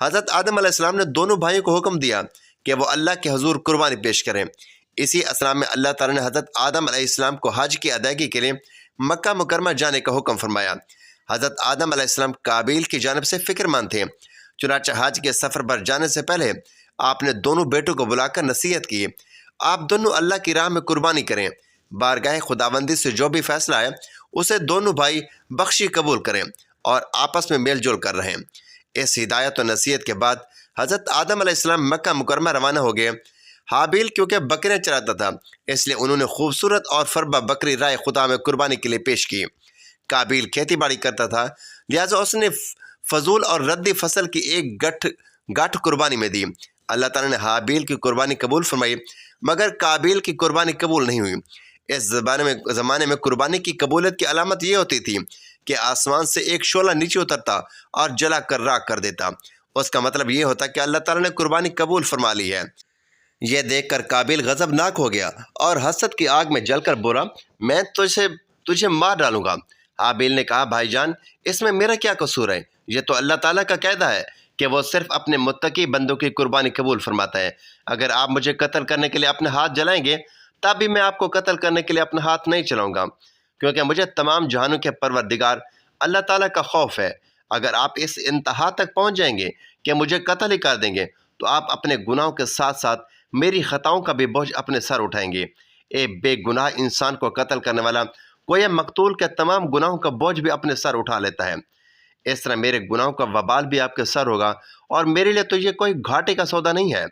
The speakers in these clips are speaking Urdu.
حضرت آدم علیہ السلام نے دونوں بھائیوں کو حکم دیا کہ وہ اللہ کے حضور قربانی پیش کریں۔ اسی اسنا میں اللہ تعالیٰ نے حضرت آدم علیہ السلام کو حج کی ادائیگی کے لیے مکہ مکرمہ جانے کا حکم فرمایا۔ حضرت آدم علیہ السلام قابیل کی جانب سے فکر مند تھے، چنانچہ حج کے سفر پر جانے سے پہلے آپ نے دونوں بیٹوں کو بلا کر نصیحت کی، آپ دونوں اللہ کی راہ میں قربانی کریں، بارگاہ خداوندی سے جو بھی فیصلہ ہے اسے دونوں بھائی بخشی قبول کریں اور آپس میں میل جول کر رہیں۔ اس ہدایت و نصیحت کے بعد حضرت آدم علیہ السلام مکہ مکرمہ روانہ ہو گئے۔ حابیل کیونکہ بکریاں چراتا تھا، اس لیے انہوں نے خوبصورت اور فربہ بکری رائے خدا میں قربانی کے لیے پیش کی۔ قابیل کھیتی باڑی کرتا تھا، لہٰذا اس نے فضول اور ردی فصل کی ایک گٹھ قربانی میں دی۔ اللہ تعالیٰ نے حابیل کی قربانی قبول فرمائی، مگر قابیل کی قربانی قبول نہیں ہوئی۔ اس زمانے میں قربانی کی قبولیت کی علامت یہ ہوتی تھی کہ آسمان سے ایک شعلہ نیچے اترتا اور جلا کر راکھ کر دیتا۔ اس کا مطلب یہ ہوتا کہ اللہ تعالیٰ نے قربانی قبول فرما لی ہے۔ یہ دیکھ کر قابیل غضبناک ہو گیا اور حسد کی آگ میں جل کر بولا، میں تجھے مار ڈالوں گا۔ حابیل نے کہا، بھائی جان، اس میں میرا کیا قصور ہے؟ یہ تو اللہ تعالیٰ کا قاعدہ ہے کہ وہ صرف اپنے متقی بندوں کی قربانی قبول فرماتا ہے۔ اگر آپ مجھے قتل کرنے کے لیے اپنے ہاتھ جلائیں گے تب بھی میں آپ کو قتل کرنے کے لیے اپنا ہاتھ نہیں چلاؤں گا، کیونکہ مجھے تمام جہانوں کے پروردگار اللہ تعالیٰ کا خوف ہے۔ اگر آپ اس انتہا تک پہنچ جائیں گے کہ مجھے قتل ہی کر دیں گے تو آپ اپنے گناہوں کے ساتھ ساتھ میری خطاؤں کا بھی بوجھ اپنے سر اٹھائیں گے۔ ایک بے گناہ انسان کو قتل کرنے والا کوئی مقتول کے تمام گناہوں کا بوجھ بھی اپنے سر اٹھا لیتا ہے۔ اس طرح میرے گناہوں کا وبال بھی آپ کے سر ہوگا اور میرے لیے تو یہ کوئی گھاٹے کا سودا نہیں ہے۔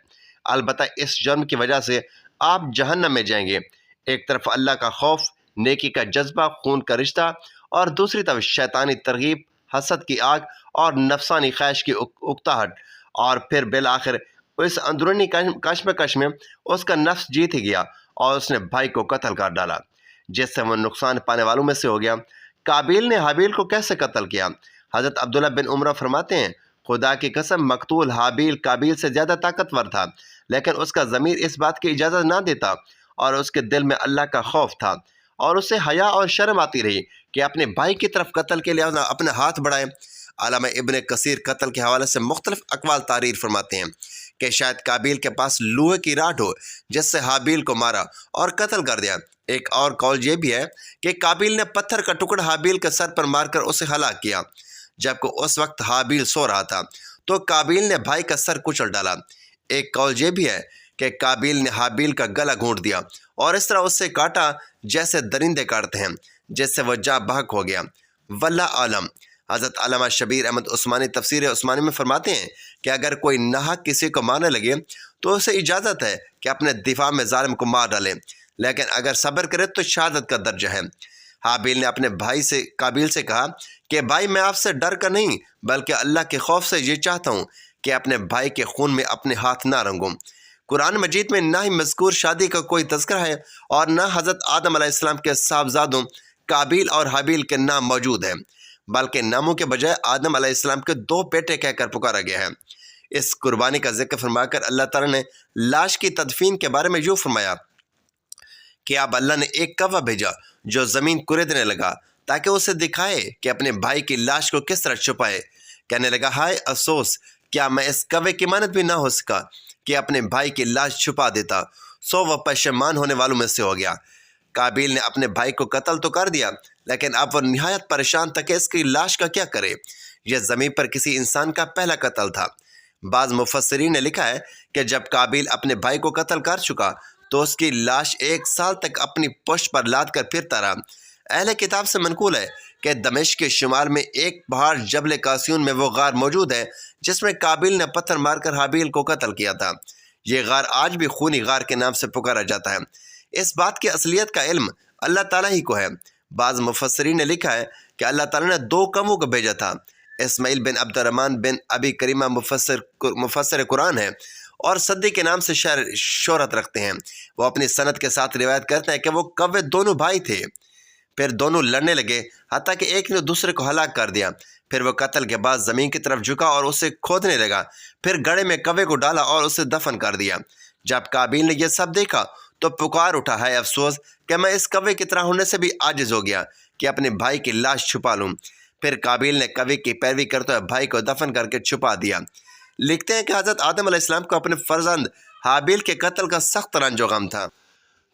البتہ اس جرم کی وجہ سے آپ جہنم میں جائیں گے۔ ایک طرف اللہ کا خوف، نیکی کا جذبہ، خون کا رشتہ، اور دوسری طرف شیطانی ترغیب، حسد کی آگ اور نفسانی خواہش کی اکتاہٹ، اور پھر بالآخر اس اندرونی کشمکش میں اس کا نفس جیت ہی گیا اور اس نے بھائی کو قتل کر ڈالا، جس سے وہ نقصان پانے والوں میں سے ہو گیا۔ قابیل نے حابیل کو کیسے قتل کیا؟ حضرت عبداللہ بن عمرہ فرماتے ہیں، خدا کی قسم مقتول حابیل قابیل سے زیادہ طاقتور تھا، لیکن اس کا ضمیر اس بات کی اجازت نہ دیتا اور اس کے دل میں اللہ کا خوف تھا اور اسے حیا اور شرم آتی رہی کہ اپنے بھائی کی طرف قتل کے لیے اپنا ہاتھ بڑھائے۔ علامہ ابن کثیر قتل کے حوالے سے مختلف اقوال تعریر فرماتے ہیں کہ شاید قابیل کے پاس لوہے کی راڈ ہو جس سے حابیل کو مارا اور قتل کر دیا۔ ایک اور قول یہ بھی ہے کہ قابیل نے پتھر کا ٹکڑا حابیل کے سر پر مار کر اسے ہلاک کیا، جبکہ اس وقت حابیل سو رہا تھا تو قابیل نے بھائی کا سر کچل ڈالا۔ ایک قول یہ بھی ہے کہ قابیل نے حابیل کا گلا گھونٹ دیا اور اس طرح اس سے کاٹا جیسے درندے کاٹتے ہیں، جس سے وہ جاں بحق ہو گیا۔ واللہ عالم۔ حضرت علامہ شبیر احمد عثمانی تفسیر عثمانی میں فرماتے ہیں کہ اگر کوئی ناحق کسی کو مارنے لگے تو اسے اجازت ہے کہ اپنے دفاع میں ظالم کو مار ڈالے، لیکن اگر صبر کرے تو شہادت کا درجہ ہے۔ حابیل نے اپنے بھائی سے قابیل سے کہا کہ بھائی، میں آپ سے ڈر کر نہیں بلکہ اللہ کے خوف سے یہ چاہتا ہوں کہ اپنے بھائی کے خون میں اپنے ہاتھ نہ رنگوں۔ قرآن مجید میں نہ ہی مذکور شادی کا کوئی تذکرہ ہے اور نہ حضرت آدم علیہ السلام کے صاحبزادوں قابیل اور حابیل کے نام موجود ہیں، بلکہ ناموں کے بجائے آدم علیہ السلام کے دو بیٹے کہہ کر پکارا گیا ہے۔ اس قربانی کا ذکر فرما کر اللہ تعالیٰ نے لاش کی تدفین کے بارے میں یوں فرمایا کہ اب اللہ نے ایک کوا بھیجا جو زمین کریدنے لگا تاکہ اسے دکھائے کہ اپنے بھائی کی لاش کو کس طرح چھپائے۔ کہنے لگا، ہائے افسوس، کیا میں اس کوے کی مانند بھی نہ ہو سکا کہ اپنے بھائی کی لاش چھپا دیتا، سو وہ پشیمان ہونے والوں میں سے ہو گیا۔ قابیل نے اپنے بھائی کو قتل تو کر دیا، لیکن اب وہ نہایت پریشان تھا کہ اس کی لاش کا کیا کرے۔ یہ زمین پر کسی انسان کا پہلا قتل تھا۔ بعض مفسرین نے لکھا ہے کہ جب قابیل اپنے بھائی کو قتل کر چکا تو اس کی لاش 1 سال تک اپنی پشت پر لاد کر پھرتا رہا۔ اہل کتاب سے منقول ہے کہ دمشق کے شمال میں ایک پہاڑ جبل قاسیون میں وہ غار موجود ہے جس میں قابیل نے پتھر مار کر حابیل کو قتل کیا تھا۔ یہ غار آج بھی خونی غار کے نام سے پکارا جاتا ہے۔ اس بات کی اصلیت کا علم اللہ تعالیٰ ہی کو ہے۔ بعض مفسرین نے لکھا ہے کہ اللہ تعالیٰ نے 2 کووں کو بھیجا تھا۔ اسماعیل بن عبد الرحمن بن ابی کریمہ مفسر قرآن ہے اور صدی کے نام سے شہرت رکھتے ہیں۔ وہ اپنی سند کے ساتھ روایت کرتے ہیں کہ وہ کوے دونوں بھائی تھے، پھر دونوں لڑنے لگے حتیٰ کہ ایک نے دوسرے کو ہلاک کر دیا۔ پھر وہ قتل کے بعد زمین کی طرف جھکا اور اسے کھودنے لگا، پھر گڑھے میں کوے کو ڈالا اور اسے دفن کر دیا۔ جب قابیل نے یہ سب دیکھا تو پکار اٹھا، ہے افسوس کہ میں اس کوے کی طرح ہونے سے بھی عاجز ہو گیا کہ اپنے بھائی کی لاش چھپا لوں۔ پھر قابیل نے کوے کی پیروی کرتے ہوئے بھائی کو دفن کر کے چھپا دیا۔ لکھتے ہیں کہ حضرت آدم علیہ السلام کو اپنے فرزند حابیل کے قتل کا سخت رنج و غم تھا،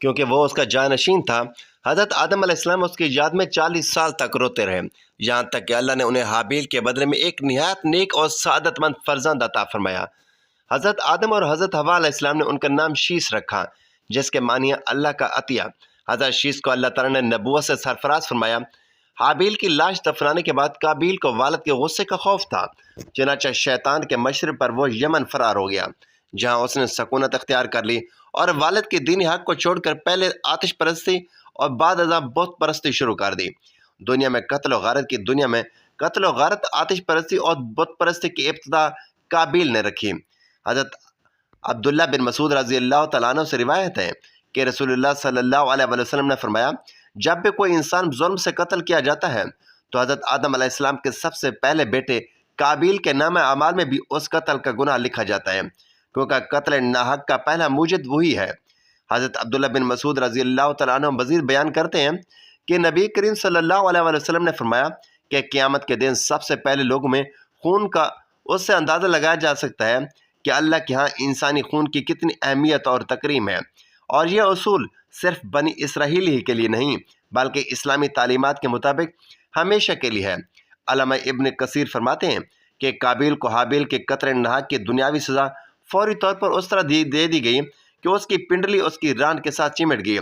کیونکہ وہ اس کا جانشین تھا۔ حضرت آدم علیہ السلام اس کی یاد میں 40 سال تک روتے رہے، یہاں تک کہ اللہ نے انہیں حابیل کے بدلے میں ایک نہایت نیک اور سعادت مند فرزند عطا فرمایا۔ حضرت آدم اور حضرت حوا علیہ السلام نے ان کا نام شیس رکھا، جس کے معنی ہے اللہ کا عطیہ۔ حضرت شیس کو اللہ تعالیٰ نے نبوت سے سرفراز فرمایا۔ حابیل کی لاش دفنانے کے بعد قابیل کو والد کے غصے کا خوف تھا، چنانچہ شیطان کے مشورے پر وہ یمن فرار ہو گیا، جہاں اس نے سکونت اختیار کر لی اور والد کے دینی حق کو چھوڑ کر پہلے آتش پرستی اور بعد ازاں بت پرستی شروع کر دی۔ دنیا میں قتل و غارت آتش پرستی اور بت پرستی کی ابتدا قابیل نے رکھی۔ حضرت عبداللہ بن مسعود رضی اللہ تعالیٰ عنہ سے روایت ہے کہ رسول اللہ صلی اللہ علیہ وسلم نے فرمایا، جب بھی کوئی انسان ظلم سے قتل کیا جاتا ہے تو حضرت آدم علیہ السلام کے سب سے پہلے بیٹے قابیل کے نام اعمال میں بھی اس قتل کا گناہ لکھا جاتا ہے، کیونکہ قتل ناحق کا پہلا موجد وہی ہے۔ حضرت عبداللہ بن مسعود رضی اللہ تعالیٰ عنہ مزید بیان کرتے ہیں کہ نبی کریم صلی اللہ علیہ وسلم نے فرمایا کہ قیامت کے دن سب سے پہلے لوگوں میں خون کا اس سے اندازہ لگایا جا سکتا ہے کہ اللہ کے ہاں انسانی خون کی کتنی اہمیت اور تکریم ہے، اور یہ اصول صرف بنی اسرائیل ہی کے لیے نہیں بلکہ اسلامی تعلیمات کے مطابق ہمیشہ کے لیے ہے۔ علامہ ابن کثیر فرماتے ہیں کہ قابیل کو حابیل کے قتل ناحق کی دنیاوی سزا فوری طور پر اس طرح دے دی گئی کہ اس کی پنڈلی اس کی ران کے ساتھ چمٹ گئی،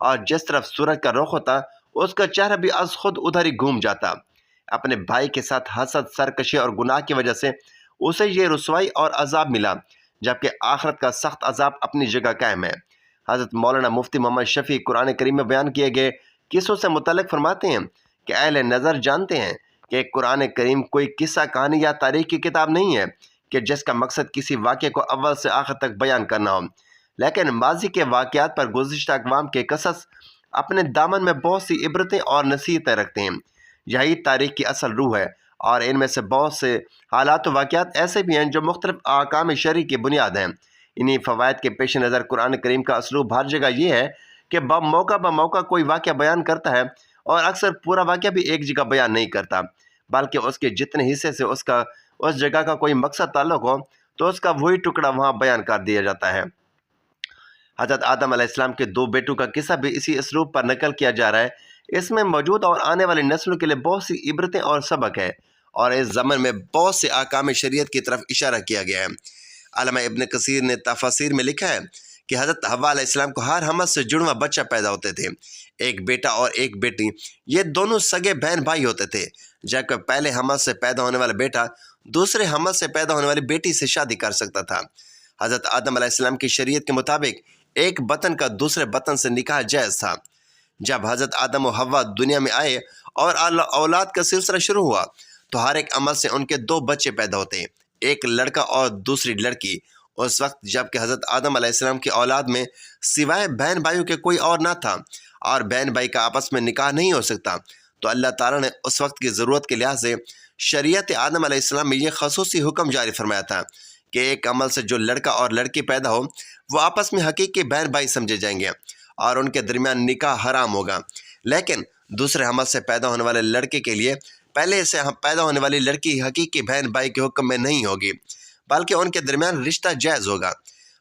اور جس طرف سورج کا رخ ہوتا اس کا چہرہ بھی از خود ادھر ہی گھوم جاتا۔ اپنے بھائی کے ساتھ حسد، سرکشی اور گناہ کی وجہ سے اسے یہ رسوائی اور عذاب ملا، جبکہ آخرت کا سخت عذاب اپنی جگہ قائم ہے۔ حضرت مولانا مفتی محمد شفیع قرآن کریم میں بیان کیے گئے قصوں سے متعلق فرماتے ہیں کہ اہل نظر جانتے ہیں کہ قرآن کریم کوئی قصہ کہانی یا تاریخ کی کتاب نہیں ہے کہ جس کا مقصد کسی واقعے کو اول سے آخر تک بیان کرنا ہو، لیکن ماضی کے واقعات پر گزشتہ اقوام کے قصص اپنے دامن میں بہت سی عبرتیں اور نصیحتیں رکھتے ہیں۔ یہی تاریخ کی اصل روح ہے، اور ان میں سے بہت سے حالات و واقعات ایسے بھی ہیں جو مختلف احکام شرعی کی بنیاد ہیں۔ انہی فوائد کے پیش نظر قرآن کریم کا اسلوب ہر جگہ یہ ہے کہ بموقع کوئی واقعہ بیان کرتا ہے، اور اکثر پورا واقعہ بھی ایک جگہ بیان نہیں کرتا، بلکہ اس کے جتنے حصے سے اس جگہ کا کوئی مقصد تعلق ہو تو اس کا وہی ٹکڑا وہاں بیان کر دیا جاتا ہے۔ حضرت آدم علیہ السلام کے 2 بیٹوں کا قصہ بھی اسی اسلوب پر نقل کیا جا رہا ہے۔ اس میں موجود اور آنے والی نسلوں کے لیے بہت سی عبرتیں اور سبق ہے، اور اس زمن میں بہت سے احکام شریعت کی طرف اشارہ کیا گیا ہے۔ علامہ ابن کثیر نے تفاسیر میں لکھا ہے کہ حضرت حوا علیہ السلام کو ہر حمل سے جڑواں بچہ پیدا ہوتے تھے، ایک بیٹا اور ایک بیٹی۔ یہ دونوں سگے بہن بھائی ہوتے تھے، جبکہ پہلے حمل سے پیدا ہونے والا بیٹا دوسرے حمل سے پیدا ہونے والی بیٹی سے شادی کر سکتا تھا۔ حضرت آدم علیہ السلام کی شریعت کے مطابق ایک بطن کا دوسرے بطن سے نکاح جائز تھا۔ جب حضرت آدم و حوا دنیا میں آئے اور اولاد کا سلسلہ شروع ہوا تو ہر ایک عمل سے ان کے 2 بچے پیدا ہوتے، ایک لڑکا اور دوسری لڑکی۔ اس وقت جب کہ حضرت آدم علیہ السلام کی اولاد میں سوائے بہن بھائیوں کے کوئی اور نہ تھا، اور بہن بھائی کا آپس میں نکاح نہیں ہو سکتا، تو اللہ تعالیٰ نے اس وقت کی ضرورت کے لحاظ سے شریعت آدم علیہ السلام میں یہ خصوصی حکم جاری فرمایا تھا کہ ایک عمل سے جو لڑکا اور لڑکی پیدا ہو وہ آپس میں حقیقی بہن بھائی سمجھے جائیں گے، اور ان کے درمیان نکاح حرام ہوگا۔ لیکن دوسرے حمل سے پیدا ہونے والے لڑکے کے لیے پہلے سے پیدا ہونے والی لڑکی حقیقی بہن بھائی کے حکم میں نہیں ہوگی، بلکہ ان کے درمیان رشتہ جائز ہوگا۔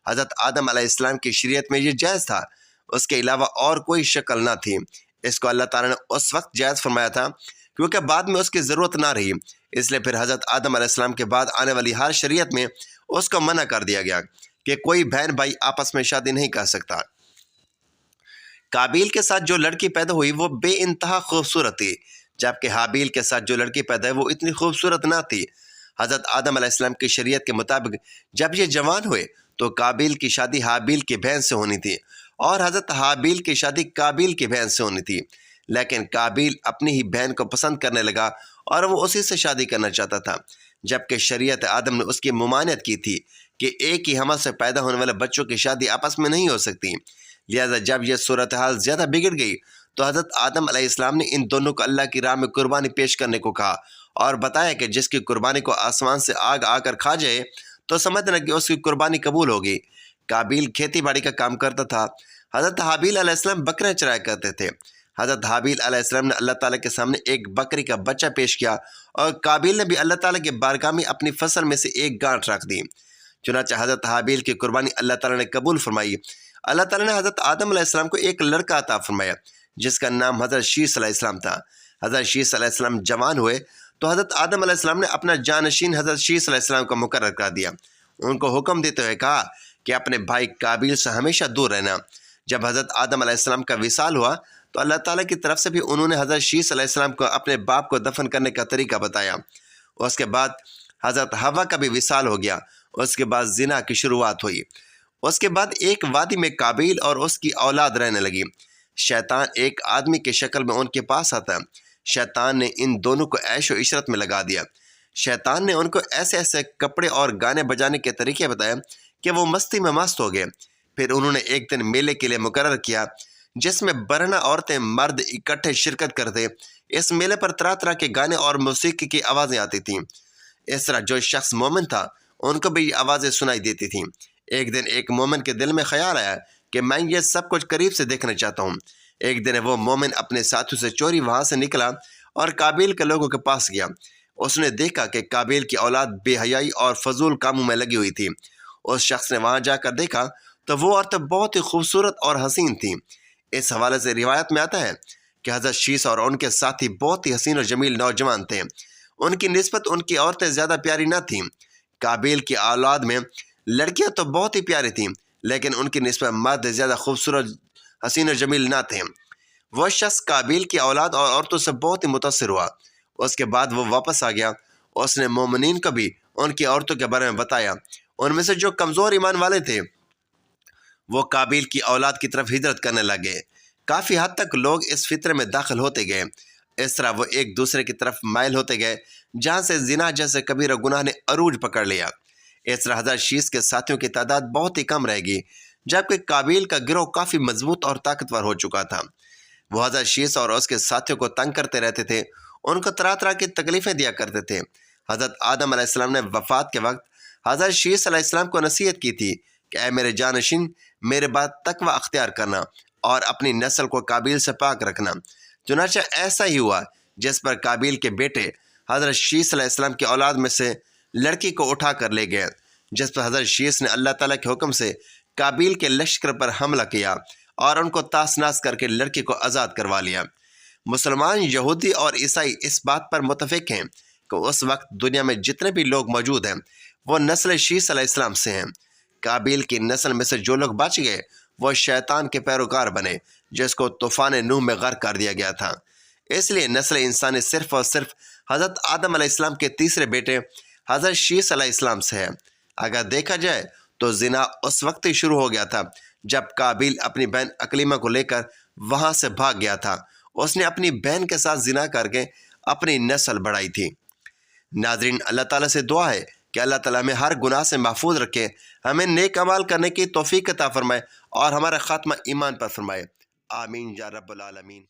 حضرت آدم علیہ السلام کی شریعت میں یہ جائز تھا، اس کے علاوہ اور کوئی شکل نہ تھی۔ اس کو اللہ تعالیٰ نے اس وقت جائز فرمایا تھا کیونکہ بعد میں اس کی ضرورت نہ رہی، اس لیے پھر حضرت آدم علیہ السلام کے بعد آنے والی ہر شریعت میں اس کو منع کر دیا گیا کہ کوئی بہن بھائی آپس میں شادی نہیں کر سکتا۔ قابیل کے ساتھ جو لڑکی پیدا ہوئی وہ بے انتہا خوبصورت تھی، جبکہ حابیل کے ساتھ جو لڑکی پیدا ہوئی وہ اتنی خوبصورت نہ تھی۔ حضرت آدم علیہ السلام کی شریعت کے مطابق جب یہ جوان ہوئے تو قابیل کی شادی حابیل کی بہن سے ہونی تھی، اور حضرت حابیل کی شادی قابیل کی بہن سے ہونی تھی، لیکن قابیل اپنی ہی بہن کو پسند کرنے لگا اور وہ اسی سے شادی کرنا چاہتا تھا، جبکہ شریعت آدم نے اس کی ممانعت کی تھی کہ ایک ہی حمل سے پیدا ہونے والے بچوں کی شادی آپس میں نہیں ہو سکتی۔ لہذا جب یہ صورتحال زیادہ بگڑ گئی تو حضرت آدم علیہ السلام نے ان دونوں کو اللہ کی راہ میں قربانی پیش کرنے کو کہا، اور بتایا کہ جس کی قربانی کو آسمان سے آگ آ کر کھا جائے تو سمجھنا کہ اس کی قربانی قبول ہوگی۔ قابیل کھیتی باڑی کا کام کرتا تھا، حضرت حابیل علیہ السلام بکرے چرایا کرتے تھے۔ حضرت حابیل علیہ السلام نے اللہ تعالیٰ کے سامنے ایک بکری کا بچہ پیش کیا اور قابیل نے بھی اللہ تعالیٰ کے بارگاہ میں اپنی فصل میں سے ایک گانٹھ رکھ دی۔ چنانچہ حضرت حابیل کی قربانی اللہ تعالیٰ نے قبول فرمائی۔ اللہ تعالیٰ نے حضرت آدم علیہ السلام کو ایک لڑکا عطا فرمایا جس کا نام حضرت شیس علیہ السلام تھا۔ حضرت شیس علیہ السلام جوان ہوئے تو حضرت آدم علیہ السلام نے اپنا جانشین حضرت شیس علیہ السلام کو مقرر کر دیا۔ ان کو حکم دیتے ہوئے کہا کہ اپنے بھائی قابیل سے ہمیشہ دور رہنا۔ جب حضرت آدم علیہ السلام کا وصال ہوا تو اللہ تعالیٰ کی طرف سے بھی انہوں نے حضرت شیس علیہ السلام کو اپنے باپ کو دفن کرنے کا طریقہ بتایا۔ اس کے بعد حضرت حوا کا بھی وصال ہو گیا۔ اس کے بعد زنا کی شروعات ہوئی۔ اس کے بعد ایک وادی میں قابیل اور اس کی اولاد رہنے لگی۔ شیطان ایک آدمی کی شکل میں ان کے پاس آتا۔ شیطان نے ان دونوں کو عیش و عشرت میں لگا دیا۔ شیطان نے ان کو ایسے ایسے کپڑے اور گانے بجانے کے طریقے بتائے کہ وہ مستی میں مست ہو گئے۔ پھر انہوں نے ایک دن میلے کے لیے مقرر کیا جس میں برہنہ عورتیں مرد اکٹھے شرکت کرتے۔ اس میلے پر طرح طرح کے گانے اور موسیقی کی آوازیں آتی تھیں۔ اس طرح جو شخص مومن تھا ان کو بھی یہ آوازیں سنائی دیتی تھیں۔ ایک دن ایک مومن کے دل میں خیال آیا کہ میں یہ سب کچھ قریب سے دیکھنا چاہتا ہوں۔ ایک دن وہ مومن اپنے ساتھیوں سے چوری وہاں سے نکلا اور قابیل کے لوگوں کے پاس گیا۔ اس نے دیکھا کہ قابیل کی اولاد بے حیائی اور فضول کاموں میں لگی ہوئی تھی۔ اس شخص نے وہاں جا کر دیکھا تو وہ عورتیں بہت ہی خوبصورت اور حسین تھیں۔ اس حوالے سے روایت میں آتا ہے کہ حضرت شیس اور ان کے ساتھی بہت ہی حسین و جمیل نوجوان تھے۔ ان کی نسبت ان کی عورتیں زیادہ پیاری نہ تھیں۔ قابیل کی اولاد میں لڑکیاں تو بہت ہی پیاری تھیں لیکن ان کی نسبت مرد زیادہ خوبصورت حسین و جمیل نہ تھے۔ وہ شخص قابیل کی اولاد اور عورتوں سے بہت ہی متاثر ہوا۔ اس کے بعد وہ واپس آ گیا۔ اس نے مومنین کو بھی ان کی عورتوں کے بارے میں بتایا۔ ان میں سے جو کمزور ایمان والے تھے وہ قابیل کی اولاد کی طرف ہجرت کرنے لگے۔ کافی حد تک لوگ اس فطرے میں داخل ہوتے گئے۔ اس طرح وہ ایک دوسرے کی طرف مائل ہوتے گئے جہاں سے زنا جیسے کبیرہ گناہ نے عروج پکڑ لیا۔ اس طرح حضرت شیس کے ساتھیوں کی تعداد بہت ہی کم رہ گئی جبکہ قابیل کا گروہ کافی مضبوط اور طاقتور ہو چکا تھا۔ وہ حضرت شیس اور اس کے ساتھیوں کو تنگ کرتے رہتے تھے، ان کو طرح طرح کی تکلیفیں دیا کرتے تھے۔ حضرت آدم علیہ السلام نے وفات کے وقت حضرت شیس علیہ السلام کو نصیحت کی تھی کہ اے میرے جانشین، میرے بعد تقوی اختیار کرنا اور اپنی نسل کو قابیل سے پاک رکھنا۔ چنانچہ ایسا ہی ہوا جس پر قابیل کے بیٹے حضرت شیس علیہ السلام کی اولاد میں سے لڑکی کو اٹھا کر لے گئے، جس پر حضرت شیس نے اللہ تعالیٰ کے حکم سے قابیل کے لشکر پر حملہ کیا اور ان کو طاس ناس کر کے لڑکی کو آزاد کروا لیا۔ مسلمان، یہودی اور عیسائی اس بات پر متفق ہیں کہ اس وقت دنیا میں جتنے بھی لوگ موجود ہیں وہ نسل شیس علیہ السلام سے ہیں۔ قابیل کی نسل میں سے جو لوگ بچ گئے وہ شیطان کے پیروکار بنے جس کو طوفان نوح میں غرق کر دیا گیا تھا۔ اس لیے نسل انسانی صرف اور صرف حضرت آدم علیہ السلام کے تیسرے بیٹے حضرت شیس علیہ السلام سے ہے۔ اگر دیکھا جائے تو زنا اس وقت ہی شروع ہو گیا تھا جب قابیل اپنی بہن اکلیمہ کو لے کر وہاں سے بھاگ گیا تھا۔ اس نے اپنی بہن کے ساتھ زنا کر کے اپنی نسل بڑھائی تھی۔ ناظرین، اللہ تعالیٰ سے دعا ہے کہ اللہ تعالیٰ ہمیں ہر گناہ سے محفوظ رکھے، ہمیں نیک اعمال کرنے کی توفیق عطا فرمائے اور ہمارا خاتمہ ایمان پر فرمائے۔ آمین یا رب العالمین۔